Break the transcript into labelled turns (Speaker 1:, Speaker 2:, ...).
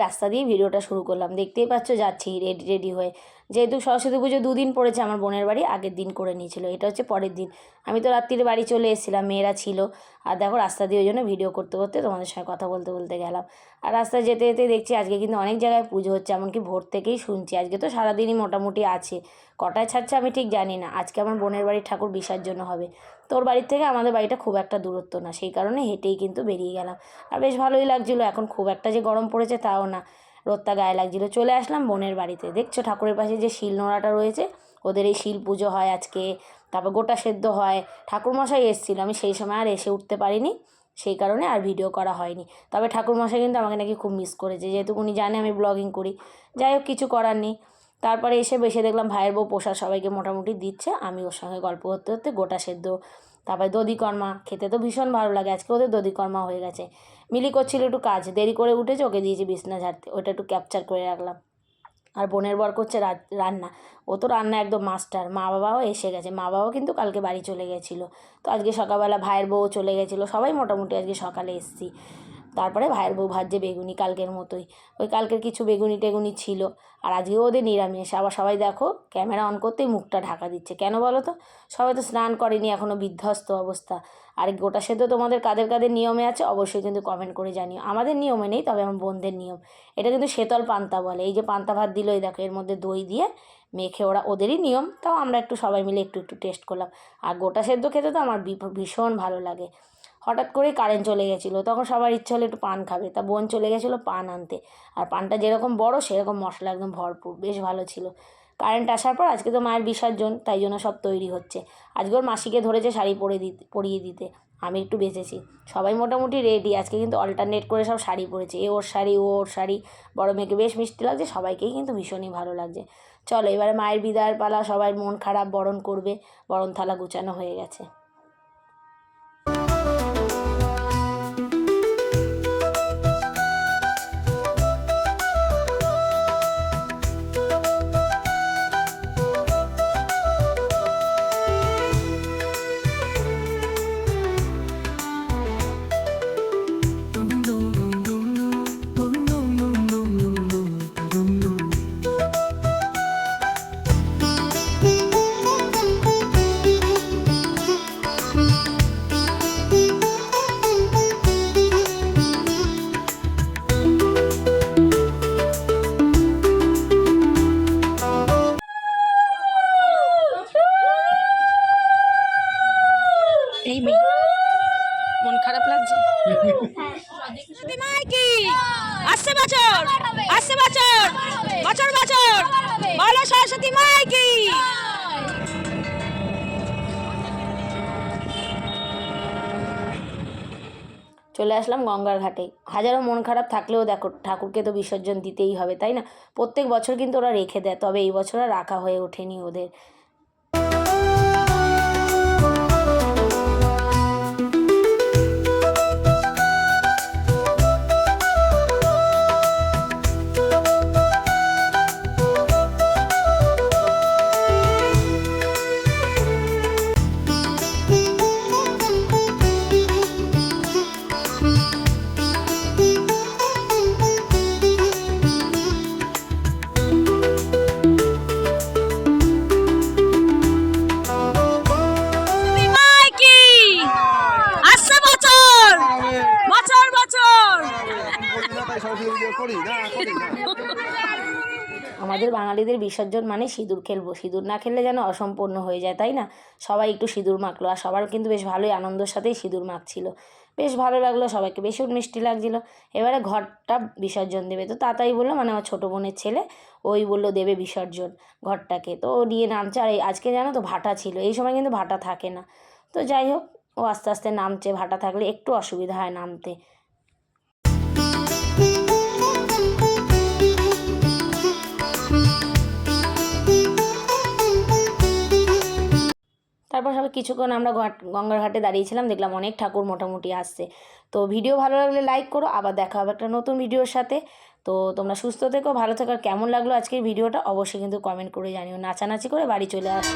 Speaker 1: রাস্তা দিয়ে ভিডিওটা শুরু করলাম। দেখতেই পাচ্ছ যাচ্ছি রেডি রেডি হয়ে, যেহেতু সরস্বতী পুজো 2 দিন পড়েছে, আমার বোনের বাড়ি আগের দিন করে নিয়েছিল, এটা হচ্ছে পরের দিন। আমি তো রাত্রিরে বাড়ি চলে এসেছিলাম, মেয়েরা ছিল। আর দেখো রাস্তা দিয়ে ওই জন্য ভিডিও করতে করতে তোমাদের সঙ্গে কথা বলতে বলতে গেলাম। আর রাস্তায় যেতে যেতে দেখছি আজকে কিন্তু অনেক জায়গায় পুজো হচ্ছে, এমনকি ভোর থেকেই শুনছি। আজকে তো সারাদিনই মোটামুটি আছে, কটায় ছাড়ছে আমি ঠিক জানি না। আজকে আমার বোনের বাড়ির ঠাকুর বিসর্জন হবে। তোর বাড়ির থেকে আমাদের বাড়িটা খুব একটা দূরত্ব না, সেই কারণে হেঁটেই কিন্তু বেরিয়ে গেলাম। আর বেশ ভালোই লাগছিলো। এখন খুব একটা যে গরম পড়েছে তাও না, রোদটা গায়ে লাগছিলো। চলে আসলাম বোনের বাড়িতে। দেখছো ঠাকুরের পাশে যে শিল নোড়াটা রয়েছে, ওদের এই শিল পুজো হয় আজকে। তারপর গোটা সেদ্ধ হয়। ঠাকুরমশাই এসেছিলো, আমি সেই সময় আর এসে উঠতে পারিনি, সেই কারণে আর ভিডিও করা হয়নি। তবে ঠাকুরমশাই কিন্তু আমাকে নাকি খুব মিস করেছে, যেহেতু উনি জানে আমি ব্লগিং করি। যাই হোক, কিছু করার নেই। তারপরে এসে বসে দেখলাম ভাইয়ের বউ প্রসাদ সবাইকে মোটামুটি দিচ্ছে, আমি ওর সঙ্গে গল্প করতে করতে গোটা সেদ্ধ, তারপরে দধিকর্মা খেতে তো ভীষণ ভালো লাগে। আজকে ওদের দধিকর্মা হয়ে গেছে। মিলি করছিল একটু কাজ, দেরি করে উঠেছে, ওকে দিয়েছি বিছনা ঝাড়তে, ওটা একটু ক্যাপচার করে রাখলাম। আর বোনের বর করছে রান্না। ও তো রান্না একদম মাস্টার। মা বাবাও এসে গেছে, মা বাবাও কিন্তু কালকে বাড়ি চলে গেছিলো। তো আজকে সকালবেলা ভাইয়ের বউ চলে গেছিলো, সবাই মোটামুটি আজকে সকালে এসেছি। তারপরে ভাইয়ের বউ ভাজছে বেগুনি, কালকের মতোই। ওই কালকের কিছু বেগুনি টেগুনি ছিল। আর আজকেও ওদের নিরামিষ। আবার সবাই দেখো ক্যামেরা অন করতেই মুখটা ঢাকা দিচ্ছে, কেন বলো তো? সবাই তো স্নান করেনি এখনও, বিধ্বস্ত অবস্থা। আর গোটা সেদ্ধ তোমাদের কাদের কাদের নিয়মে আছে অবশ্যই কিন্তু কমেন্ট করে জানিও। আমাদের নিয়মে নেই, তবে আমার বোনদের নিয়ম। এটা কিন্তু শীতল পান্তা বলে। এই যে পান্তা ভাত দিল, এই দেখো এর মধ্যে দই দিয়ে মেখে, ওরা ওদেরই নিয়ম, তাও আমরা একটু সবাই মিলে একটু একটু টেস্ট করলাম। আর গোটা সেদ্ধ খেতে তো আমার ভীষণ ভালো লাগে। হঠাৎ করেই কারেন্ট চলে গেছিলো, তখন সবার ইচ্ছা হলো একটু পান খাবে, তা বোন চলে গেছিলো পান আনতে। আর পানটা যেরকম বড় সেরকম মশলা একদম ভরপুর, বেশ ভালো ছিল। কারেন্ট আসার পর আজকে তো মায়ের বিসর্জন, তাই জন্য সব তৈরি হচ্ছে। আজকে ওর মাসিকে ধরেছে শাড়ি পরিয়ে দিতে, আমি একটু বেঁচেছি। সবাই মোটামুটি রেডি, আজকে কিন্তু অল্টারনেট করে সব শাড়ি পরেছে, এ ওর শাড়ি ও ওর শাড়ি। বড় মেয়েকে বেশ মিষ্টি লাগছে, সবাইকেই কিন্তু ভীষণই ভালো লাগছে। চলো এবারে মায়ের বিদায়ের পালা, সবাই মন খারাপ বরণ করবে, বরণ থালা গুছানো হয়ে গেছে। এই মন খারাপ লাগছে। আসছে বছর, আসছে বছর, বছর বছর বলো সরস্বতী মাই কি। চলে আসলাম গঙ্গার ঘাটে। হাজারো মন খারাপ থাকলেও দেখো ঠাকুরকে তো বিসর্জন দিতেই হবে, তাই না? প্রত্যেক বছর কিন্তু ওরা রেখে দেয়, তবে এই বছর আর রাখা হয়ে ওঠেনি ওদের। আমাদের বাঙালিদের বিসর্জন মানে সিঁদুর খেলবো, সিঁদুর না খেললে যেন অসম্পূর্ণ হয়ে যায়, তাই না? সবাই একটু সিঁদুর মাখলো, আর সবার কিন্তু বেশ ভালোই আনন্দের সাথেই সিঁদুর মাখছিল। বেশ ভালো লাগলো, সবাইকে বেশ মিষ্টি লাগছিল। এবারে ঘরটা বিসর্জন দেবে, তো তাতাই বললো, মানে আমার ছোটো বোনের ছেলে, ওই বললো দেবে বিসর্জন ঘরটাকে, তো ও নিয়ে নামছে। আর আজকে জানো তো ভাটা ছিল, এই সময় কিন্তু ভাটা থাকে না। তো যাই হোক, ও আস্তে আস্তে নামছে, ভাটা থাকলে একটু অসুবিধা হয় নামতে। তারপর সবাই কিছুক্ষণ আমরা গঙ্গার ঘাটে দাঁড়িয়েছিলাম, দেখলাম অনেক ঠাকুর মোটামুটি আসছে। তো ভিডিও ভালো লাগলে লাইক করো, আবার দেখা হবে একটা নতুন ভিডিওর সাথে। তো তোমরা সুস্থ থেকো, ভালো থেকো। কেমন লাগলো আজকের ভিডিওটা অবশ্যই কিন্তু কমেন্ট করে জানিও। নাচানাচি করে বাড়ি চলে আসি।